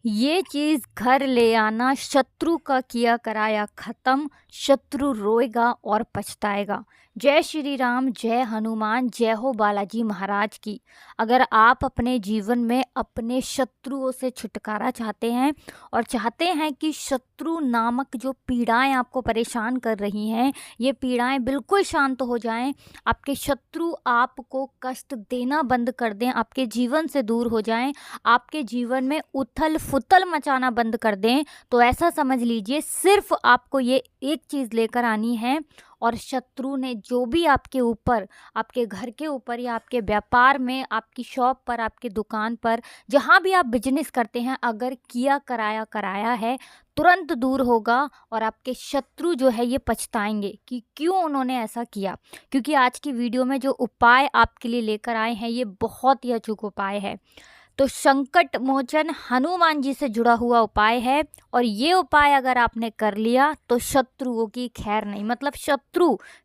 ये चीज घर ले आना, शत्रु का किया कराया खत्म, शत्रु रोएगा और पछताएगा। जय श्री राम, जय हनुमान, जय हो बालाजी महाराज की। अगर आप अपने जीवन में अपने शत्रुओं से छुटकारा चाहते हैं और चाहते हैं कि शत्रु नामक जो पीड़ाएं आपको परेशान कर रही हैं, ये पीड़ाएं बिल्कुल शांत हो जाएं, आपके शत्रु आपको कष्ट देना बंद कर दें, आपके जीवन से दूर हो जाएं, आपके जीवन में उथल फुथल मचाना बंद कर दें, तो ऐसा समझ लीजिए सिर्फ आपको ये एक चीज़ लेकर आनी है। और शत्रु ने जो भी आपके ऊपर, आपके घर के ऊपर या आपके व्यापार में, आपकी शॉप पर, आपकी दुकान पर, जहाँ भी आप बिजनेस करते हैं, अगर किया कराया कराया है, तुरंत दूर होगा। और आपके शत्रु जो है ये पछताएंगे कि क्यों उन्होंने ऐसा किया। क्योंकि आज की वीडियो में जो उपाय आपके लिए लेकर आए हैं ये बहुत ही अचूक उपाय है। तो संकट मोचन हनुमान जी से जुड़ा हुआ उपाय है, और ये उपाय अगर आपने कर लिया तो शत्रुओं की खैर नहीं। मतलब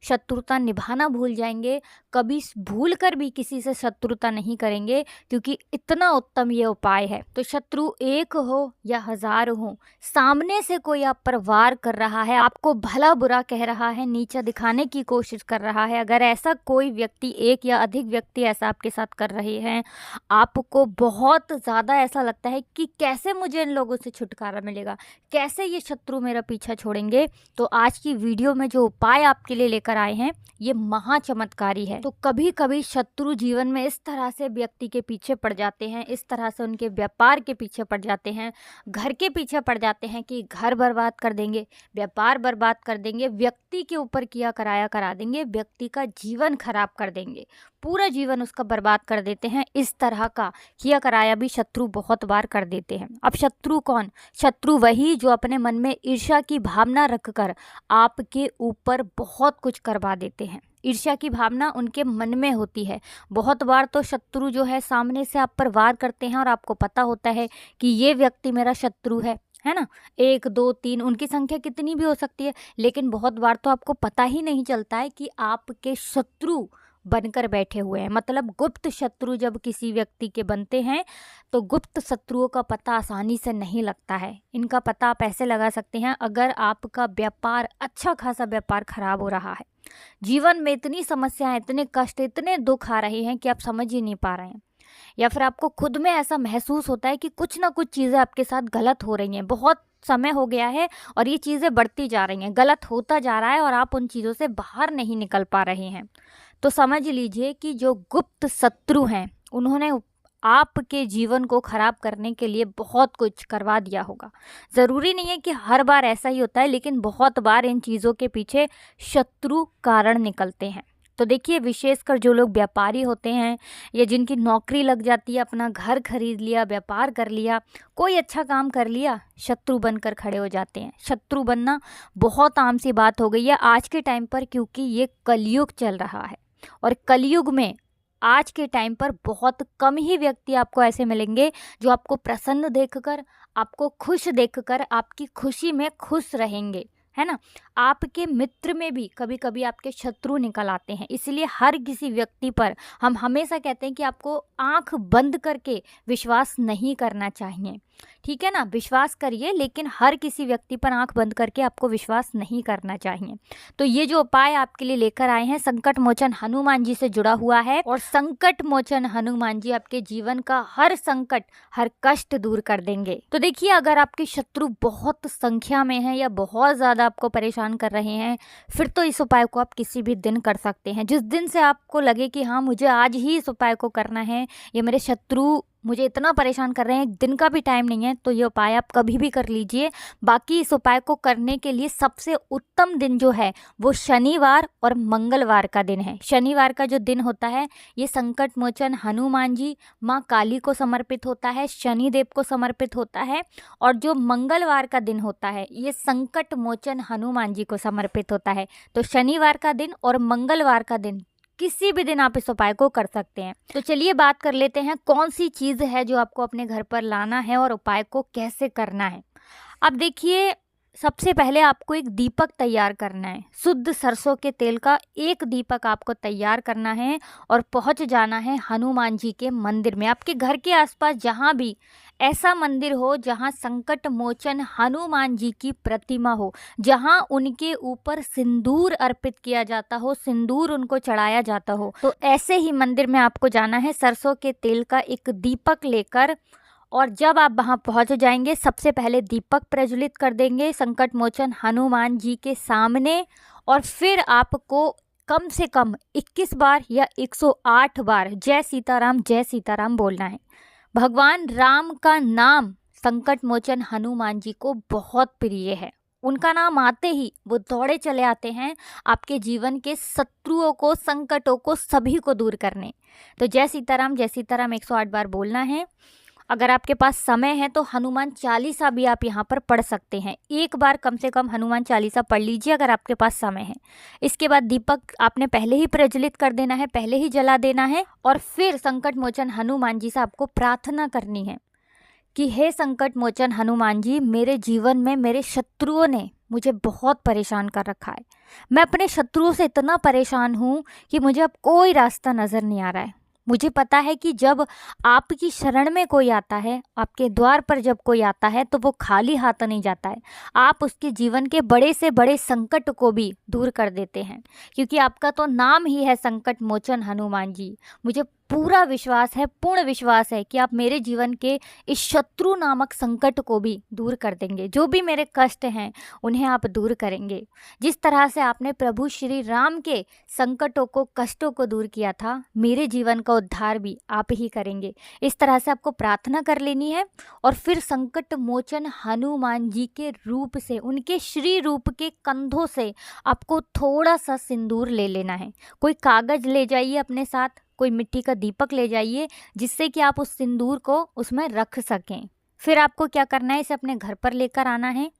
शत्रुता निभाना भूल जाएंगे, कभी भूल कर भी किसी से शत्रुता नहीं करेंगे, क्योंकि इतना उत्तम ये उपाय है। तो शत्रु एक हो या हजार हो, सामने से कोई आप पर वार कर रहा है, आपको भला बुरा कह रहा है, नीचा दिखाने की कोशिश कर रहा है, अगर ऐसा कोई व्यक्ति, एक या अधिक व्यक्ति ऐसा आपके साथ कर रहे हैं, आपको बहुत ज़्यादा ऐसा लगता है कि कैसे मुझे इन लोगों से छुटकारा मिलेगा, कैसे ये शत्रु मेरा पीछा छोड़ेंगे, तो आज की वीडियो में जो उपाय आपके लिए लेकर आए हैं ये महा चमत्कारी है। तो कभी कभी शत्रु जीवन में इस तरह से व्यक्ति के पीछे पड़ जाते हैं, इस तरह से उनके व्यापार के पीछे पड़ जाते हैं, घर के पीछे पड़ जाते हैं कि घर बर्बाद कर देंगे, व्यापार बर्बाद कर देंगे, व्यक्ति के ऊपर किया कराया करा देंगे, व्यक्ति का जीवन खराब कर देंगे, पूरा जीवन उसका बर्बाद कर देते हैं। इस तरह का किया कराया भी शत्रु बहुत बार कर देते हैं। अब शत्रु कौन? शत्रु वही जो अपने मन में ईर्ष्या की भावना रखकर आपके ऊपर बहुत कुछ करवा देते हैं। ईर्ष्या की भावना उनके मन में होती है। बहुत बार तो शत्रु जो है सामने से आप पर वार करते हैं और आपको पता होता है कि ये व्यक्ति मेरा शत्रु है ना। 1 2 3 उनकी संख्या कितनी भी हो सकती है, लेकिन बहुत बार तो आपको पता ही नहीं चलता है कि आपके शत्रु बनकर बैठे हुए हैं। मतलब गुप्त शत्रु जब किसी व्यक्ति के बनते हैं तो गुप्त शत्रुओं का पता आसानी से नहीं लगता है। इनका पता आप ऐसे लगा सकते हैं, अगर आपका व्यापार, अच्छा खासा व्यापार खराब हो रहा है, जीवन में इतनी समस्याएं, इतने कष्ट, इतने दुख आ रहे हैं कि आप समझ ही नहीं पा रहे हैं, या फिर आपको खुद में ऐसा महसूस होता है कि कुछ ना कुछ चीज़ें आपके साथ गलत हो रही हैं, बहुत समय हो गया है और ये चीज़ें बढ़ती जा रही हैं, गलत होता जा रहा है और आप उन चीज़ों से बाहर नहीं निकल पा रहे हैं, तो समझ लीजिए कि जो गुप्त शत्रु हैं उन्होंने आपके जीवन को खराब करने के लिए बहुत कुछ करवा दिया होगा। ज़रूरी नहीं है कि हर बार ऐसा ही होता है, लेकिन बहुत बार इन चीज़ों के पीछे शत्रु कारण निकलते हैं। तो देखिए, विशेषकर जो लोग व्यापारी होते हैं या जिनकी नौकरी लग जाती है, अपना घर खरीद लिया, व्यापार कर लिया, कोई अच्छा काम कर लिया, शत्रु बनकर खड़े हो जाते हैं। शत्रु बनना बहुत आम सी बात हो गई है आज के टाइम पर, क्योंकि ये कलयुग चल रहा है और कलयुग में आज के टाइम पर बहुत कम ही व्यक्ति आपको ऐसे मिलेंगे जो आपको प्रसन्न देखकर, आपको खुश देखकर, आपकी खुशी में खुश रहेंगे, है ना। आपके मित्र में भी कभी कभी आपके शत्रु निकल आते हैं। इसलिए हर किसी व्यक्ति पर हम हमेशा कहते हैं कि आपको आंख बंद करके विश्वास नहीं करना चाहिए, ठीक है ना। विश्वास करिए, लेकिन हर किसी व्यक्ति पर आंख बंद करके आपको विश्वास नहीं करना चाहिए। तो ये जो उपाय आपके लिए लेकर आए हैं, संकट मोचन हनुमान जी से जुड़ा हुआ है, और संकट मोचन हनुमान जी आपके जीवन का हर संकट, हर कष्ट दूर कर देंगे। तो देखिए, अगर आपके शत्रु बहुत संख्या में हैं या बहुत ज़्यादा आपको परेशान कर रहे हैं, फिर तो इस उपाय को आप किसी भी दिन कर सकते हैं। जिस दिन से आपको लगे कि हाँ, मुझे आज ही इस उपाय को करना है, ये मेरे शत्रु मुझे इतना परेशान कर रहे हैं, एक दिन का भी टाइम नहीं है, तो ये उपाय आप कभी भी कर लीजिए। बाकी इस उपाय को करने के लिए सबसे उत्तम दिन जो है वो शनिवार और मंगलवार का दिन है। शनिवार का जो दिन होता है ये संकट मोचन हनुमान जी, माँ काली को समर्पित होता है, शनिदेव को समर्पित होता है, और जो मंगलवार का दिन होता है ये संकट मोचन हनुमान जी को समर्पित होता है। तो शनिवार का दिन और मंगलवार का दिन, किसी भी दिन आप इस उपाय को कर सकते हैं। तो चलिए बात कर लेते हैं कौन सी चीज़ है जो आपको अपने घर पर लाना है और उपाय को कैसे करना है। अब देखिए, सबसे पहले आपको एक दीपक तैयार करना है। शुद्ध सरसों के तेल का एक दीपक आपको तैयार करना है और पहुंच जाना है हनुमान जी के मंदिर में। आपके घर के आसपास जहां भी ऐसा मंदिर हो जहां संकट मोचन हनुमान जी की प्रतिमा हो, जहां उनके ऊपर सिंदूर अर्पित किया जाता हो, सिंदूर उनको चढ़ाया जाता हो, तो ऐसे ही मंदिर में आपको जाना है सरसों के तेल का एक दीपक लेकर। और जब आप वहां पहुंच जाएंगे, सबसे पहले दीपक प्रज्वलित कर देंगे संकट मोचन हनुमान जी के सामने, और फिर आपको कम से कम 21 बार या 108 बार जय सीताराम बोलना है। भगवान राम का नाम संकट मोचन हनुमान जी को बहुत प्रिय है। उनका नाम आते ही वो दौड़े चले आते हैं आपके जीवन के शत्रुओं को, संकटों को, सभी को दूर करने। तो जय सीताराम 108 बार बोलना है। अगर आपके पास समय है तो हनुमान चालीसा भी आप यहाँ पर पढ़ सकते हैं। एक बार कम से कम हनुमान चालीसा पढ़ लीजिए अगर आपके पास समय है। इसके बाद दीपक आपने पहले ही प्रज्वलित कर देना है, पहले ही जला देना है, और फिर संकट मोचन हनुमान जी से आपको प्रार्थना करनी है कि हे संकट मोचन हनुमान जी, मेरे जीवन में मेरे शत्रुओं ने मुझे बहुत परेशान कर रखा है। मैं अपने शत्रुओं से इतना परेशान हूँ कि मुझे अब कोई रास्ता नज़र नहीं आ रहा है। मुझे पता है कि जब आपकी शरण में कोई आता है, आपके द्वार पर जब कोई आता है, तो वो खाली हाथ नहीं जाता है। आप उसके जीवन के बड़े से बड़े संकट को भी दूर कर देते हैं, क्योंकि आपका तो नाम ही है संकट मोचन हनुमान जी। मुझे पूरा विश्वास है, पूर्ण विश्वास है कि आप मेरे जीवन के इस शत्रु नामक संकट को भी दूर कर देंगे। जो भी मेरे कष्ट हैं उन्हें आप दूर करेंगे। जिस तरह से आपने प्रभु श्री राम के संकटों को, कष्टों को दूर किया था, मेरे जीवन का उद्धार भी आप ही करेंगे। इस तरह से आपको प्रार्थना कर लेनी है और फिर संकट मोचन हनुमान जी के रूप से, उनके श्री रूप के कंधों से आपको थोड़ा सा सिंदूर ले लेना है। कोई कागज़ ले जाइए अपने साथ, कोई मिट्टी का दीपक ले जाइए, जिससे कि आप उस सिंदूर को उसमें रख सकें। फिर आपको क्या करना है, इसे अपने घर पर लेकर आना है,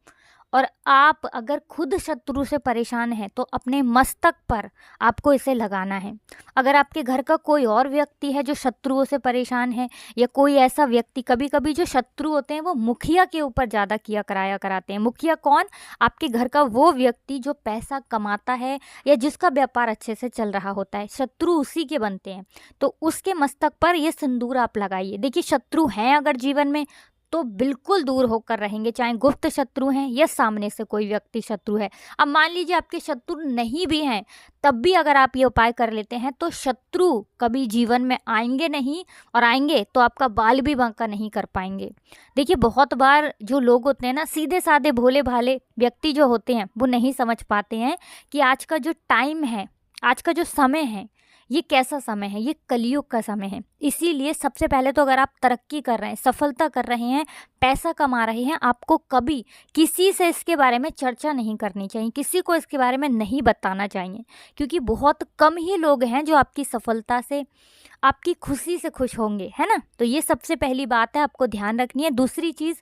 और आप अगर खुद शत्रु से परेशान हैं तो अपने मस्तक पर आपको इसे लगाना है। अगर आपके घर का कोई और व्यक्ति है जो शत्रुओं से परेशान है, या कोई ऐसा व्यक्ति, कभी कभी जो शत्रु होते हैं वो मुखिया के ऊपर ज़्यादा किया कराया कराते हैं। मुखिया कौन? आपके घर का वो व्यक्ति जो पैसा कमाता है या जिसका व्यापार अच्छे से चल रहा होता है, शत्रु उसी के बनते हैं। तो उसके मस्तक पर ये सिंदूर आप लगाइए। देखिए, शत्रु हैं अगर जीवन में तो बिल्कुल दूर होकर रहेंगे, चाहे गुप्त शत्रु हैं या सामने से कोई व्यक्ति शत्रु है। अब मान लीजिए आपके शत्रु नहीं भी हैं, तब भी अगर आप ये उपाय कर लेते हैं तो शत्रु कभी जीवन में आएंगे नहीं, और आएंगे तो आपका बाल भी बांका नहीं कर पाएंगे। देखिए, बहुत बार जो लोग होते हैं ना, सीधे साधे भोले भाले व्यक्ति जो होते हैं, वो नहीं समझ पाते हैं कि आज का जो टाइम है, आज का जो समय है, ये कैसा समय है, ये कलयुग का समय है। इसीलिए सबसे पहले तो अगर आप तरक्की कर रहे हैं, सफलता कर रहे हैं, पैसा कमा रहे हैं, आपको कभी किसी से इसके बारे में चर्चा नहीं करनी चाहिए, किसी को इसके बारे में नहीं बताना चाहिए, क्योंकि बहुत कम ही लोग हैं जो आपकी सफलता से, आपकी खुशी से खुश होंगे, है ना। तो ये सबसे पहली बात है, आपको ध्यान रखनी है। दूसरी चीज़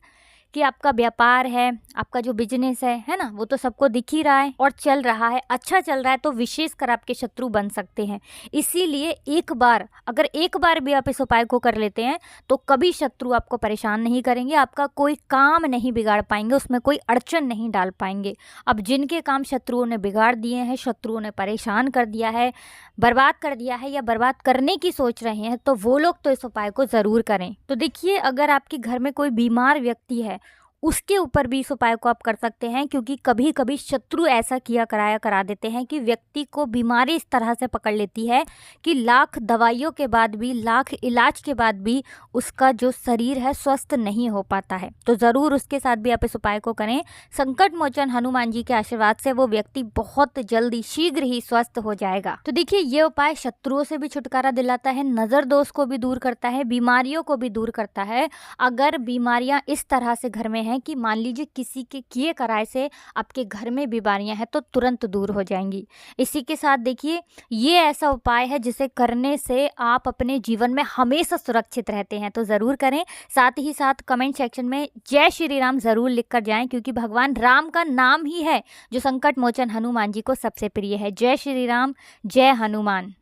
कि आपका व्यापार है, आपका जो बिजनेस है ना, वो तो सबको दिख ही रहा है और चल रहा है, अच्छा चल रहा है, तो विशेषकर आपके शत्रु बन सकते हैं। इसीलिए एक बार, अगर एक बार भी आप इस उपाय को कर लेते हैं तो कभी शत्रु आपको परेशान नहीं करेंगे, आपका कोई काम नहीं बिगाड़ पाएंगे, उसमें कोई अड़चन नहीं डाल पाएंगे। अब जिनके काम शत्रुओं ने बिगाड़ दिए हैं, शत्रुओं ने परेशान कर दिया है, बर्बाद कर दिया है, या बर्बाद करने की सोच रहे हैं, तो वो लोग तो इस उपाय को ज़रूर करें। तो देखिए, अगर आपके घर में कोई बीमार व्यक्ति है, उसके ऊपर भी इस उपाय को आप कर सकते हैं, क्योंकि कभी कभी शत्रु ऐसा किया कराया करा देते हैं कि व्यक्ति को बीमारी इस तरह से पकड़ लेती है कि लाख दवाइयों के बाद भी, लाख इलाज के बाद भी उसका जो शरीर है स्वस्थ नहीं हो पाता है। तो ज़रूर उसके साथ भी आप इस उपाय को करें। संकट मोचन हनुमान जी के आशीर्वाद से वो व्यक्ति बहुत जल्दी, शीघ्र ही स्वस्थ हो जाएगा। तो देखिए, ये उपाय शत्रुओं से भी छुटकारा दिलाता है, नज़र दोष को भी दूर करता है, बीमारियों को भी दूर करता है। अगर बीमारियां इस तरह से घर में हैं कि मान लीजिए किसी के किए कराए से आपके घर में बीमारियां हैं, तो तुरंत दूर हो जाएंगी। इसी के साथ देखिए, ये ऐसा उपाय है जिसे करने से आप अपने जीवन में हमेशा सुरक्षित रहते हैं। तो ज़रूर करें। साथ ही साथ कमेंट सेक्शन में जय श्री राम ज़रूर लिख कर जाएं, क्योंकि भगवान राम का नाम ही है जो संकट मोचन हनुमान जी को सबसे प्रिय है। जय श्री राम, जय हनुमान।